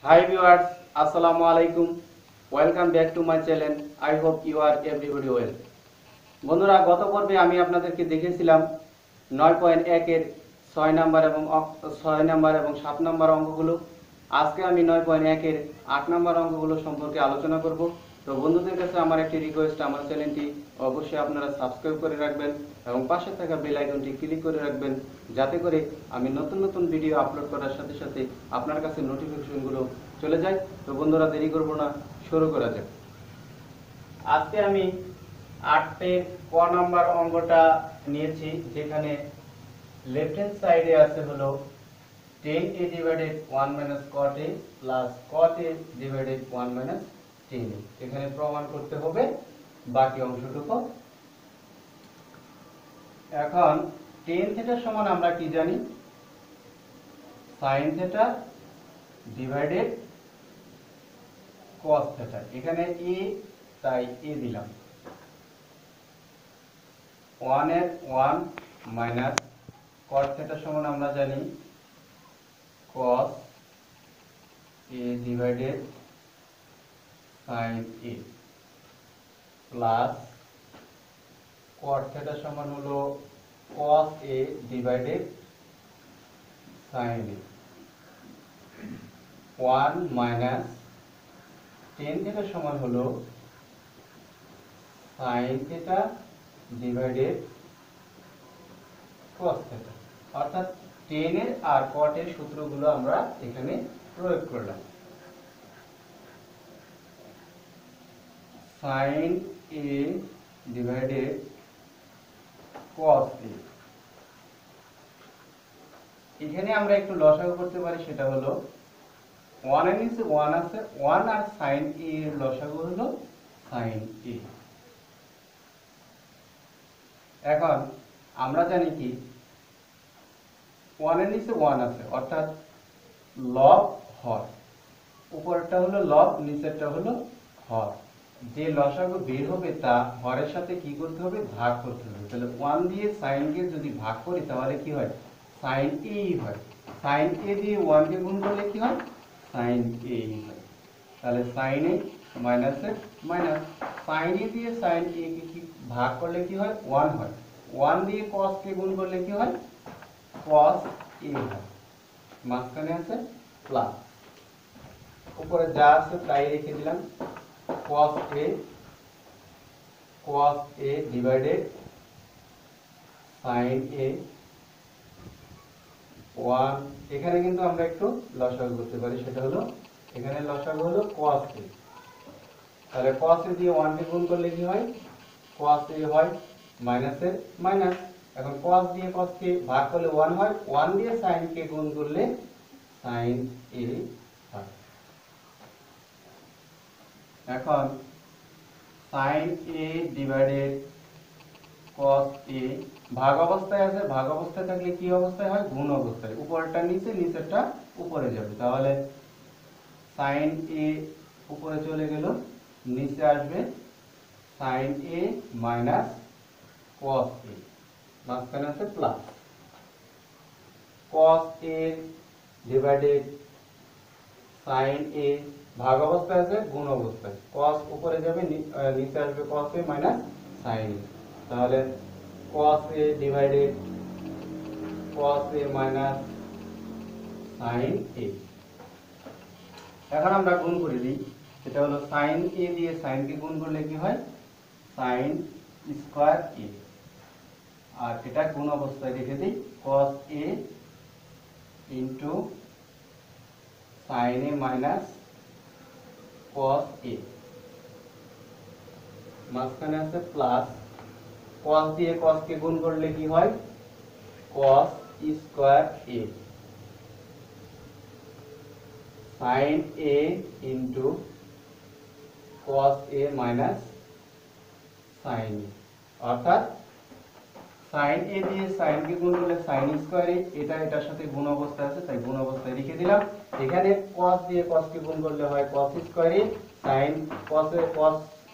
Hi viewers, Assalamu alaikum. Welcome back to my channel. I hope you are everybody well. বন্ধুরা গত পর্বে আমি আপনাদেরকে দেখিয়েছিলাম 9.1 এর 6 নাম্বার এবং 6 নাম্বার এবং 7 নাম্বার অঙ্কগুলো। আজকে আমি 9.1 এর 8 নাম্বার অঙ্কগুলো সম্পর্কে আলোচনা করব। তো বন্ধুদের কাছে আমার একটি রিকোয়েস্ট, আমার চ্যানেলটি অবশ্যই আপনারা সাবস্ক্রাইব করে রাখবেন এবং পাশে থাকা বেল আইকনটি ক্লিক করে রাখবেন, যাতে করে আমি নতুন নতুন ভিডিও আপলোড করার সাথে সাথে আপনার কাছে নোটিফিকেশনগুলো চলে যায়। তো বন্ধুরা দেরি করব না, শুরু করা যাক। আজকে আমি 8 ক নাম্বার অঙ্কটা নিয়েছি, যেখানে লেফট হ্যান্ড সাইডে আছে হলো tan a divided 1 minus cot a plus cot a divided 1 minus tan a। এখানে প্রমাণ করতে হবে বাকি অংশটুকু। এখন tan থিটা সমান আমরা কি জানি, sin theta divided cos theta. এখানে a তাই a দিলাম। 1 এর 1 মাইনাস cos থিটা সমান আমরা জানি cos a divided sin a plus cot theta সমান হলো cos a divided sin a। 1 minus tan theta সমান হলো sin theta divided cos theta. অর্থাৎ tan এর আর cot এর সূত্রগুলো আমরা এখানে প্রয়োগ করলাম। sin a divided cos a, এখানে আমরা একটু লসাগু করতে পারি, সেটা হলো 1 এর নিচে 1 আছে, 1 আর sin a এর লসাগু হলো sin a। এখন আমরা জানি কি 1 এর নিচে 1 আছে, অর্থাৎ লব হর। উপরেরটা হলো লব, নিচেরটা হলো হর। যে লসাগু বের হবে তা হরের সাথে কি করতে হবে, ভাগ করতে হবে। তাহলে 1 দিয়ে sin কে যদি ভাগ করি তাহলে কি হয়, sin a হয়। sin a দিয়ে 1 কে গুণ করলে কি হয়, sin a হয়। তাহলে sin a minus A minus, sin a দিয়ে sin a কে কি ভাগ করলে কি হয়, 1 হয়। 1 দিয়ে cos কে গুণ করলে কি হয়, cos a হয়। মাঝখানে আছে প্লাস, উপরে যা আছে তাই রেখে দিলাম। cos a divided sin a 1। এখানে কিন্তু আমরা একটু লসাগু করতে পারি, সেটা হলো এখানে লসাগু হলো cos a। তাহলে cos a দিয়ে 1 কে গুণ করলে কি হয়, cos a হয়, মাইনাস এর মাইনাস। এখন cos দিয়ে cos কে ভাগ করলে 1 হয়, 1 দিয়ে sin কে গুণ করলে sin a হয়। এখন sin a divided cos a ভাগ অবস্থায় আছে, ভাগ অবস্থায় থাকলে কি অবস্থায় হয়, গুণ অবস্থায়। উপরেরটা নিচে, নিচেরটা উপরে যাবে। তাহলে sin a উপরে চলে গেল, নিচে আসবে sin a minus cos a, মাঝখানে আছে plus. cos a divided sin a ভাগ অবস্থায় আছে, গুণ অবস্থায়। cos উপরে যাবে, নিচে আসবে cos a minus sin a। তাহলে cos a divided cos a minus sin a। এখন আমরা গুণ করে দিই, সেটা হলো sin a দিয়ে sin কে গুণ করলে কি হয়, sin স্কয়ার a। আর এটা গুণ অবস্থায় রেখে দিই, cos a into sin a minus cos a, মাঝখানে আছে প্লাস। cos দিয়ে cos কে গুণ করলে কি হয়, cos square a। sin a into cos a minus sin a। অর্থাৎ sin a দিয়ে sin কে গুণ করলে sin স্কয়ার a, এটা এটার সাথে গুণ অবস্থায় আছে তাই গুণ অবস্থায় রেখে দিলাম। এখানে cos দিয়ে cos কে গুণ করলে হয় cos square a, sin cos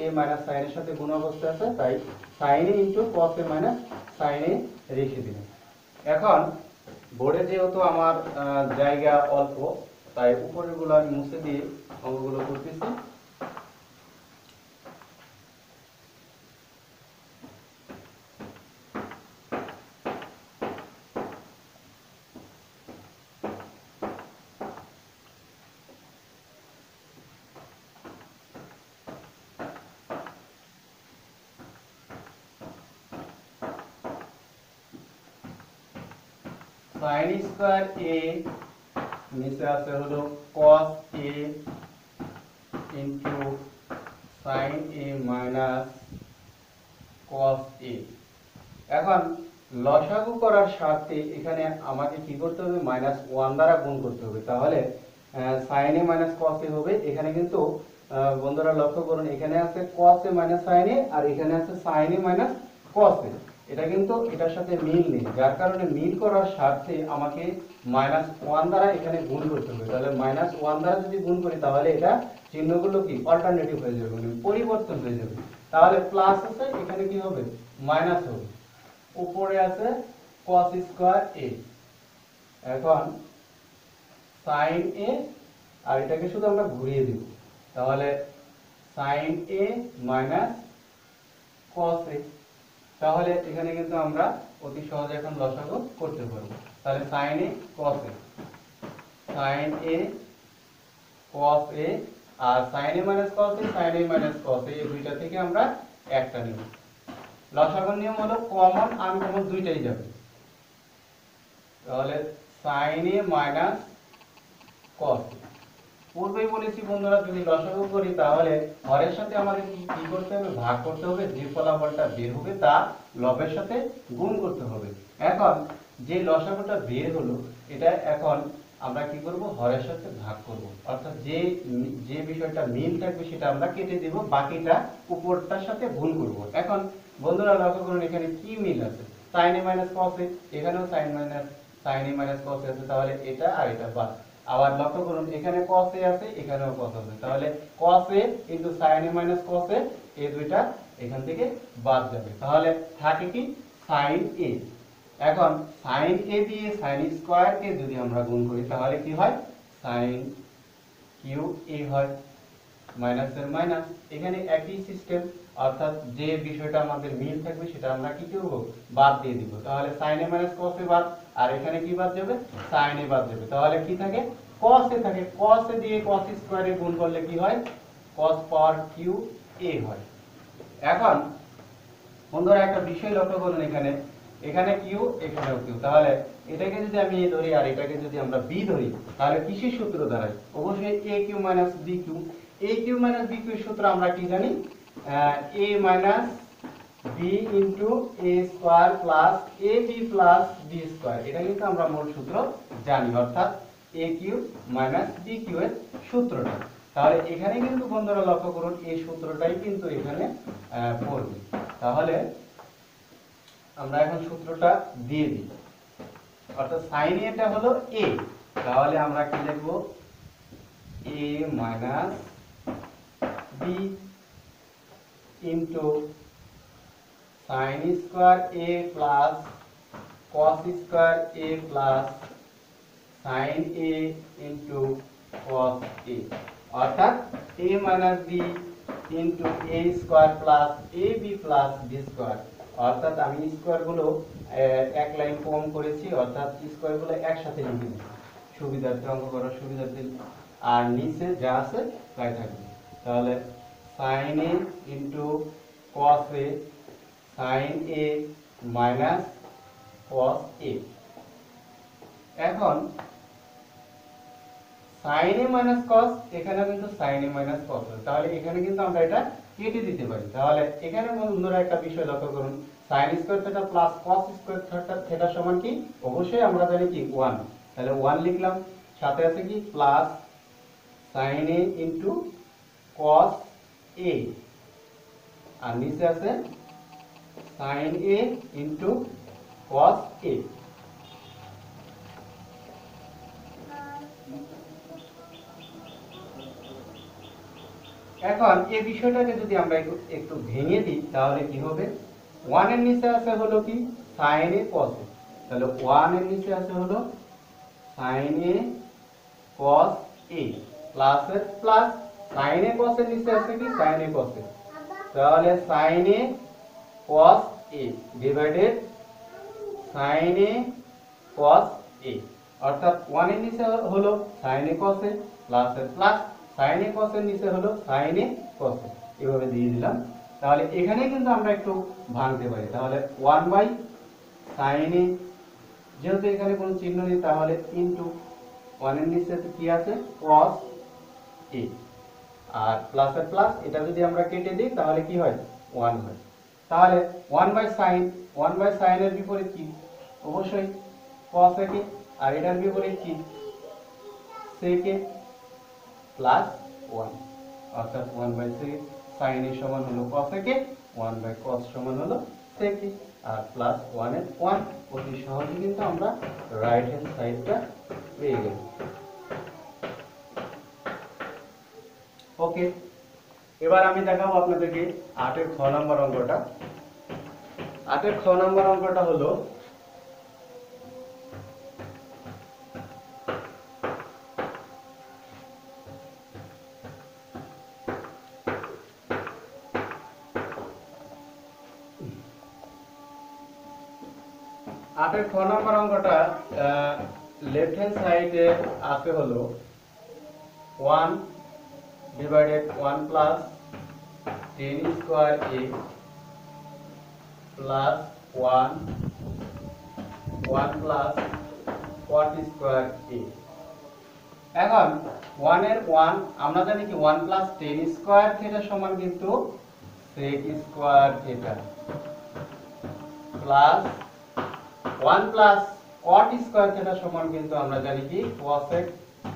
a minus sin এর সাথে গুণ অবস্থায় আছে তাই sin a into cos a minus sin a রেখে দিলাম। এখন বোর্ডে যেহেতু আমার জায়গা অল্প, তাই উপরের গুলো আমি মুছে দিয়ে অঙ্কগুলো করতেছি। সাইন স্কয়ার এ নিচে আছে হলো cos a into sin a minus cos a। এখন লসাগু করার স্বার্থে এখানে আমাকে কি করতে হবে, -1 দ্বারা গুণ করতে হবে, তাহলে sin a minus cos a হবে। এখানে কিন্তু বন্ধুরা লক্ষ্য করুন, এখানে আছে cos a minus sin a আর এখানে আছে sin a minus cos a। এটা কিন্তু এটার সাথে মিল নেই, যার কারণে মিল করার স্বার্থে আমাকে -1 দ্বারা এখানে গুণ করতে হবে। তাহলে -1 দ্বারা যদি গুণ করি তাহলে এটা চিহ্নগুলো কি অল্টারনেটিভ হয়ে যাবে, মানে পরিবর্তন হয়ে যাবে। তাহলে প্লাস আছে, এখানে কি হবে, মাইনাস হবে। উপরে আছে cos স্কয়ার a, এখন sin a আর এটাকে শুধু আমরা ঘুরিয়ে দিব, তাহলে sin a minus cos a। তাহলে এখানে কিন্তু আমরা অতি সহজে এখন লসাগু করতে পারবো। তাহলে sin a cos a, sin a cos a R sin a minus cos a, sin a minus cos a, এই দুইটা থেকে আমরা একটা নিব। লসাগুর নিয়ম হলো কমন আনকমন দুইটাই যাবে। তাহলে sin a minus cos a, পূর্বেই বলেছি বন্ধুরা, যদি লসাগু করি তাহলে হরের সাথে আমাদের কি করতে হবে, ভাগ করতে হবে। যে ফলাফলটা বের হবে তা লবের সাথে গুণ করতে হবে। এখন যে লসাগুটা বের হলো এটা এখন আমরা কি করব, হরের সাথে ভাগ করব, অর্থাৎ যে বিষয়টা মিল থাকবে সেটা আমরা কেটে দেব, বাকিটা উপরটার সাথে গুণ করব। এখন বন্ধুরা লক্ষ্য করুন, এখানে কি মিল আছে, sin a minus cos a, এখানেও sin a minus cos a আছে, তাহলে এটা আর এটা বাদ। আবার লক্ষ্য করুন, এখানে cos a আছে, এখানেও cos আছে, তাহলে cos a into sin a minus cos a, এই দুইটা এখান থেকে বাদ যাবে। তাহলে থাকে কি sin a। এখন sin a দিয়ে sin স্কয়ার কে যদি আমরা গুণ করি তাহলে কি হয়, sin কিউব a হয়, মাইনাসের মাইনাস। এখানে একই সিস্টেম, অর্থাৎ যে বিষয়টা আমাদের মিল থাকবে সেটা আমরা কি করব, বাদ দিয়ে দিব। তাহলে sin a minus cos a বাদ, আর এখানে কি বাদ যাবে, sin a বাদ যাবে। তাহলে কি থাকে, cos a থাকে, cos a দিয়ে cos স্কয়ার এ গুণ করলে কি হয়, cos পাওয়ার কিউব a হয়। এখন বন্ধুরা একটা বিষয় লক্ষ্য করুন, এখানে কিউ, এখানেও কিউ, তাহলে এটাকে যদি আমি a ধরি আর এটাকে যদি আমরা b ধরি তাহলে কিসের সূত্র দাঁড়ায়, অবশ্যই a cube minus b cube. a cube minus b cube সূত্র আমরা কি জানি, a minus b into a square plus ab plus b square. এটা কিন্তু আমরা মূল সূত্র জানি, অর্থাৎ a cube minus b cube এর সূত্রটা। তাহলে এখানে কিন্তু বন্ধুরা লক্ষ্য করুন, এই সূত্রটাই কিন্তু এখানে পড়বে। তাহলে আমরা এখন সূত্রটা দিয়ে দিই, অর্থাৎ sin a টা হলো a, তাহলে আমরা কি লিখব, a minus b into sin square a plus cos square a plus sin a into cos a, অর্থাৎ a minus b into a square plus ab plus b square. অর্থাৎ আমি square গুলো এক লাইন কম করেছি, অর্থাৎ স্কয়ার গুলো একসাথে লিখে দিচ্ছি সুবিধার্থে, অঙ্ক করার সুবিধার্থে, আর নিচে যা আছে তাই থাকবে। তাহলে sin a into cos a, sin a minus cos a। এখন sin a minus cos, এখানে কিন্তু sin a minus cos আছে, তাহলে এখানে কিন্তু আমরা এটা কেটে দিতে পারি। তাহলে এখানে বন্ধুরা একটা বিষয় লক্ষ্য করুন, sin square theta plus cos square theta সমান কি, অবশ্যই আমরা জানি কি 1, তাহলে 1 লিখলাম, সাথে আছে কি plus sin a into cos a, আর নিচে আছে sin a into cos a। এখন এই বিষয়টাকে যদি আমরা একটু ভেঙে দিই তাহলে কি হবে, 1 এর নিচে আছে হলো কি sin a cos a, তাহলে 1 এর নিচে আছে হলো sin a cos a plus এর প্লাস sin a cos এর নিচে আছে কি sin a cos a, তাহলে sin a cos a divided sin a cos a, অর্থাৎ 1 এর নিচে হলো sin a cos a plus এর প্লাস sin a cos এর নিচে হলো sin a cos a, এভাবে দিয়ে দিলাম। তাহলে এখানে কিন্তু আমরা একটু ভাঙতে পারি, তাহলে 1 বাই sin a, যেহেতু এখানে কোনো চিহ্ন নেই তাহলে ইনটু 1 এর নিচে কি আছে cos a, আর প্লাস এর প্লাস এটা যদি আমরা কেটে দিই তাহলে কি হয় 1 হয়। তাহলে 1 বাই sin এর বিপরীত কি অবশ্যই cos a, আর এটার বিপরীত কি sec a প্লাস 1, অর্থাৎ 1 বাই sin a সমান হলো cos a, 1 বাই cos সমান হলো sec a, আর প্লাস 1 এর 1, অতি সহজে কিন্তু আমরা রাইট হ্যান্ড সাইডটা পেয়ে গেলাম। ওকে, এবার আমি দেখাবো আপনাদেরকে 8 এর খ নাম্বার অঙ্কটা। 8 এর খ নাম্বার অঙ্কটা হলো খ নাম্বার অঙ্কটা লেফট হ্যান্ড সাইডে আছে হলো 1 divided 1 plus 10 square a plus 1 plus 40 square a। এখন 1 এর 1 আমরা জানি কি 1 প্লাস 10 স্কয়ার থিটা সমান কিন্তু sec square theta plus 1 plus cot square theta সমান কিন্তু আমরা জানি কি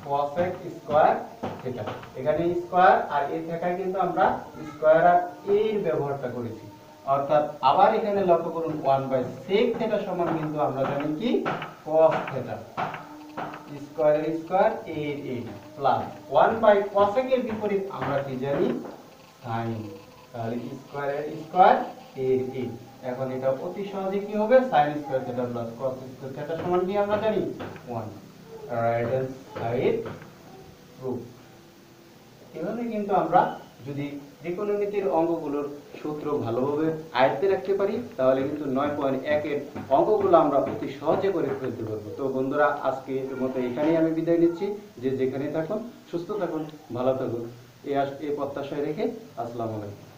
cosec স্কয়ার থিটা। এখানে স্কয়ার আর a থাকায় কিন্তু আমরা স্কয়ার আর a এর ব্যবহারটা করেছি, অর্থাৎ আবার এখানে লক্ষ্য করুন 1 বাই sec থিটা সমান কিন্তু আমরা জানি কি cos থিটা, স্কয়ার এর স্কয়ার a এর a প্লাস 1 বাই cosec এর বিপরীত আমরা কি জানি sin, তাহলে স্কয়ার এর স্কয়ার a এর a। এখন এটা অতি সহজে কি হবে sin square theta plus cos square theta সমান কি আমরা জানি 1, রাইট হ্যান্ড সাইড প্রুফ। এভাবে কিন্তু আমরা যদি ত্রিকোণমিতির অঙ্কগুলোর সূত্র ভালোভাবে আয়ত্তে রাখতে পারি তাহলে কিন্তু 9.1 এর অঙ্কগুলো আমরা অতি সহজে করে ফেলতে পারবো। তো বন্ধুরা, আজকের মতো এখানেই আমি বিদায় নিচ্ছি। যে যেখানে থাকুন সুস্থ থাকুন, ভালো থাকুন, এই প্রত্যাশায় রেখে আসসালামু আলাইকুম।